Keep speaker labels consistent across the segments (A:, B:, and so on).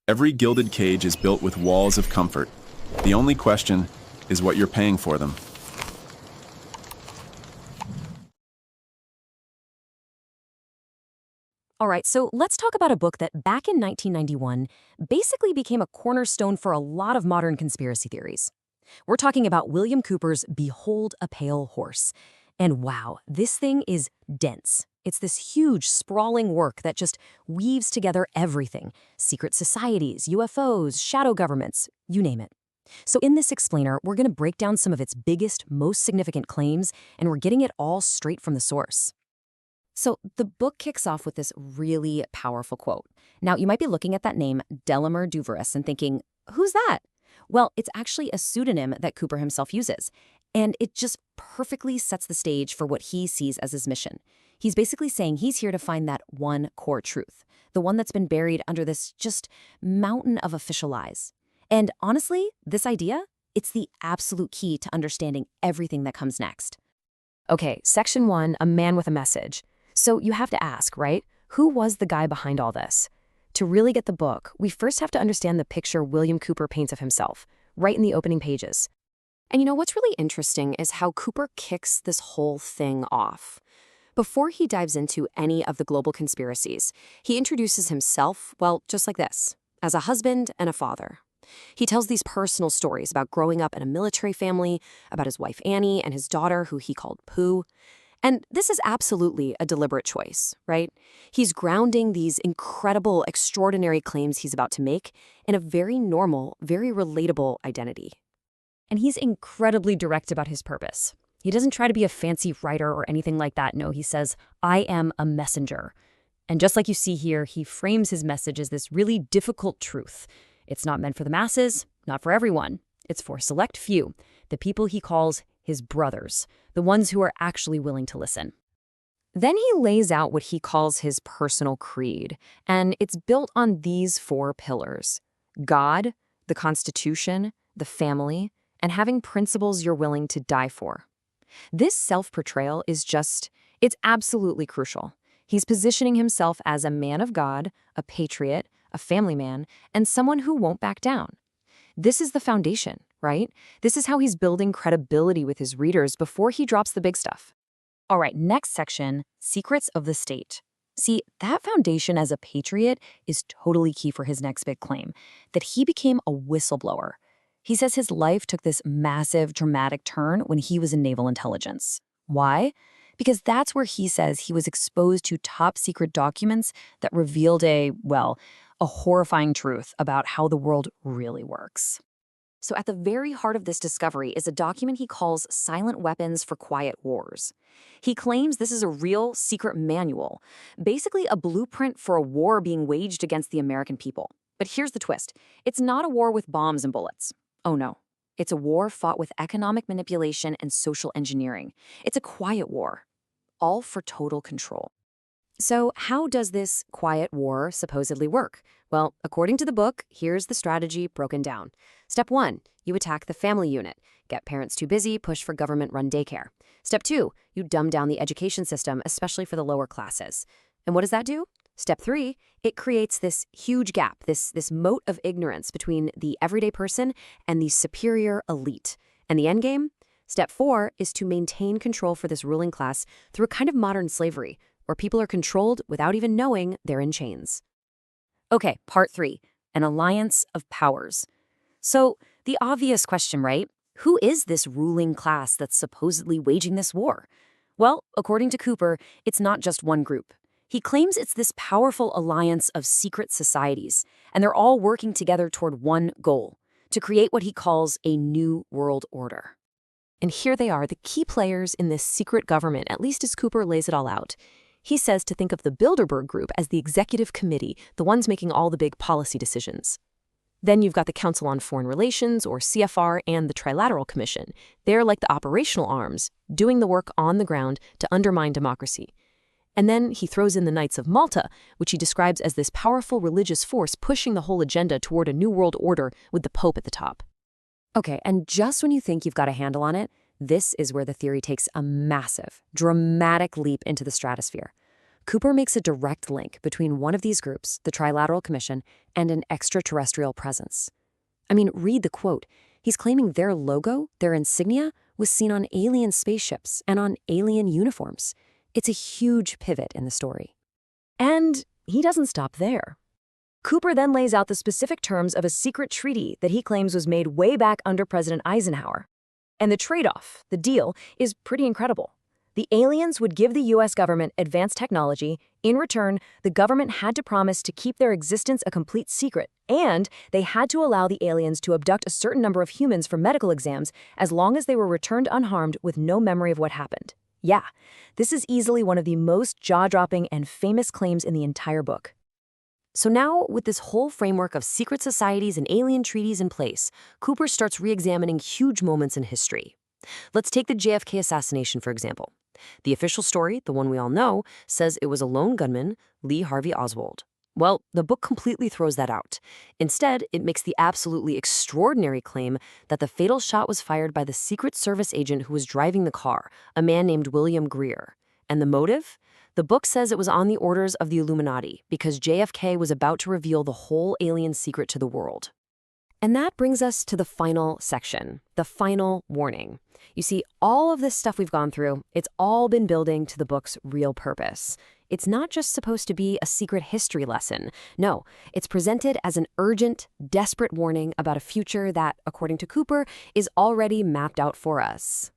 A: Every gilded cage is built with walls of comfort. The only question is what you're paying for them.
B: All right, so let's talk about a book that back in 1991 basically became a cornerstone for a lot of modern conspiracy theories. We're talking about William Cooper's Behold a Pale Horse. And wow, this thing is dense. It's this huge, sprawling work that just weaves together everything: secret societies, UFOs, shadow governments, you name it. So, in this explainer, we're going to break down some of its biggest, most significant claims, and we're getting it all straight from the source. So the book kicks off with this really powerful quote. Now, you might be looking at that name, Delamer Duveris, and thinking, who's that? Well, it's actually a pseudonym that Cooper himself uses. And it just perfectly sets the stage for what he sees as his mission. He's basically saying he's here to find that one core truth, the one that's been buried under this just mountain of official lies. And honestly, this idea, it's the absolute key to understanding everything that comes next. Okay, section 1, a man with a message. So you have to ask, right? Who was the guy behind all this? To really get the book, we first have to understand the picture William Cooper paints of himself, right in the opening pages. And you know what's really interesting is how Cooper kicks this whole thing off. Before he dives into any of the global conspiracies, he introduces himself, well, just like this, as a husband and a father. He tells these personal stories about growing up in a military family, about his wife Annie and his daughter, who he called Pooh. And this is absolutely a deliberate choice, right? He's grounding these incredible, extraordinary claims he's about to make in a very normal, very relatable identity. And he's incredibly direct about his purpose. He doesn't try to be a fancy writer or anything like that. No, he says, I am a messenger. And just like you see here, he frames his message as this really difficult truth. It's not meant for the masses, not for everyone. It's for a select few, the people he calls his brothers, the ones who are actually willing to listen. Then he lays out what he calls his personal creed, and it's built on these 4 pillars: God, the Constitution, the family, and having principles you're willing to die for. This self-portrayal is it's absolutely crucial. He's positioning himself as a man of God, a patriot, a family man, and someone who won't back down. This is the foundation, right? This is how he's building credibility with his readers before he drops the big stuff. All right, next section, Secrets of the State. See, that foundation as a patriot is totally key for his next big claim, that he became a whistleblower. He says his life took this massive, dramatic turn when he was in naval intelligence. Why? Because that's where he says he was exposed to top secret documents that revealed a horrifying truth about how the world really works. So at the very heart of this discovery is a document he calls Silent Weapons for Quiet Wars. He claims this is a real secret manual, basically a blueprint for a war being waged against the American people. But here's the twist. It's not a war with bombs and bullets. Oh no. It's a war fought with economic manipulation and social engineering. It's a quiet war, all for total control. So how does this quiet war supposedly work? Well, according to the book, here's the strategy broken down. Step 1, you attack the family unit. Get parents too busy, push for government-run daycare. Step 2, you dumb down the education system, especially for the lower classes. And what does that do? Step 3, it creates this huge gap, this moat of ignorance between the everyday person and the superior elite. And the end game? Step 4 is to maintain control for this ruling class through a kind of modern slavery, where people are controlled without even knowing they're in chains. Okay, part 3, an alliance of powers. So, the obvious question, right? Who is this ruling class that's supposedly waging this war? Well, according to Cooper, it's not just one group. He claims it's this powerful alliance of secret societies, and they're all working together toward one goal: to create what he calls a new world order. And here they are, the key players in this secret government, at least as Cooper lays it all out. He says to think of the Bilderberg Group as the executive committee, the ones making all the big policy decisions. Then you've got the Council on Foreign Relations, or CFR, and the Trilateral Commission. They're like the operational arms, doing the work on the ground to undermine democracy. And then he throws in the Knights of Malta, which he describes as this powerful religious force pushing the whole agenda toward a new world order with the Pope at the top. Okay, and just when you think you've got a handle on it, this is where the theory takes a massive, dramatic leap into the stratosphere. Cooper makes a direct link between one of these groups, the Trilateral Commission, and an extraterrestrial presence. I mean, read the quote. He's claiming their logo, their insignia, was seen on alien spaceships and on alien uniforms. It's a huge pivot in the story. And he doesn't stop there. Cooper then lays out the specific terms of a secret treaty that he claims was made way back under President Eisenhower. And the trade-off, the deal, is pretty incredible. The aliens would give the U.S. government advanced technology. In return, the government had to promise to keep their existence a complete secret, and they had to allow the aliens to abduct a certain number of humans for medical exams as long as they were returned unharmed with no memory of what happened. Yeah, this is easily one of the most jaw-dropping and famous claims in the entire book. So now, with this whole framework of secret societies and alien treaties in place, Cooper starts re-examining huge moments in history. Let's take the JFK assassination, for example. The official story, the one we all know, says it was a lone gunman, Lee Harvey Oswald. Well, the book completely throws that out. Instead, it makes the absolutely extraordinary claim that the fatal shot was fired by the Secret Service agent who was driving the car, a man named William Greer. And the motive? The book says it was on the orders of the Illuminati because JFK was about to reveal the whole alien secret to the world. And that brings us to the final section, the final warning. You see, all of this stuff we've gone through, it's all been building to the book's real purpose. It's not just supposed to be a secret history lesson. No, it's presented as an urgent, desperate warning about a future that, according to Cooper, is already mapped out for us.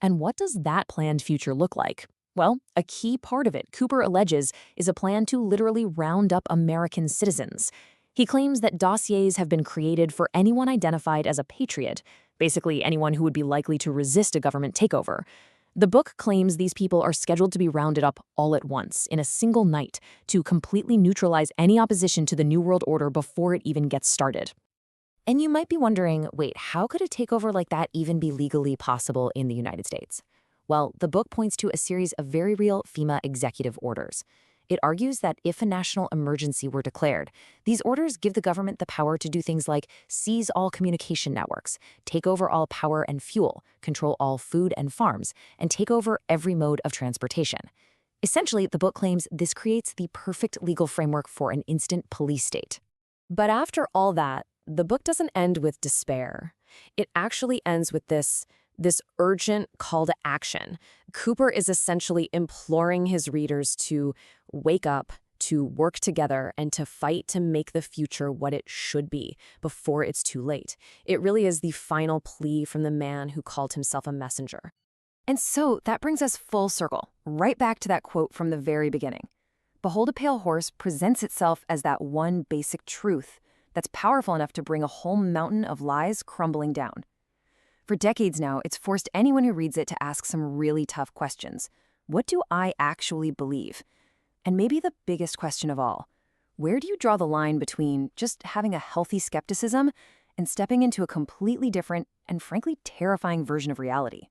B: And what does that planned future look like? Well, a key part of it, Cooper alleges, is a plan to literally round up American citizens. He claims that dossiers have been created for anyone identified as a patriot, basically anyone who would be likely to resist a government takeover. The book claims these people are scheduled to be rounded up all at once, in a single night, to completely neutralize any opposition to the New World Order before it even gets started. And you might be wondering, wait, how could a takeover like that even be legally possible in the United States? Well, the book points to a series of very real FEMA executive orders. It argues that if a national emergency were declared, these orders give the government the power to do things like seize all communication networks, take over all power and fuel, control all food and farms, and take over every mode of transportation. Essentially, the book claims this creates the perfect legal framework for an instant police state. But after all that, the book doesn't end with despair. It actually ends with this urgent call to action. Cooper is essentially imploring his readers to wake up, to work together, and to fight to make the future what it should be before it's too late. It really is the final plea from the man who called himself a messenger. And so that brings us full circle, right back to that quote from the very beginning. Behold a Pale Horse presents itself as that one basic truth that's powerful enough to bring a whole mountain of lies crumbling down. For decades now, it's forced anyone who reads it to ask some really tough questions. What do I actually believe? And maybe the biggest question of all, where do you draw the line between just having a healthy skepticism and stepping into a completely different and frankly terrifying version of reality?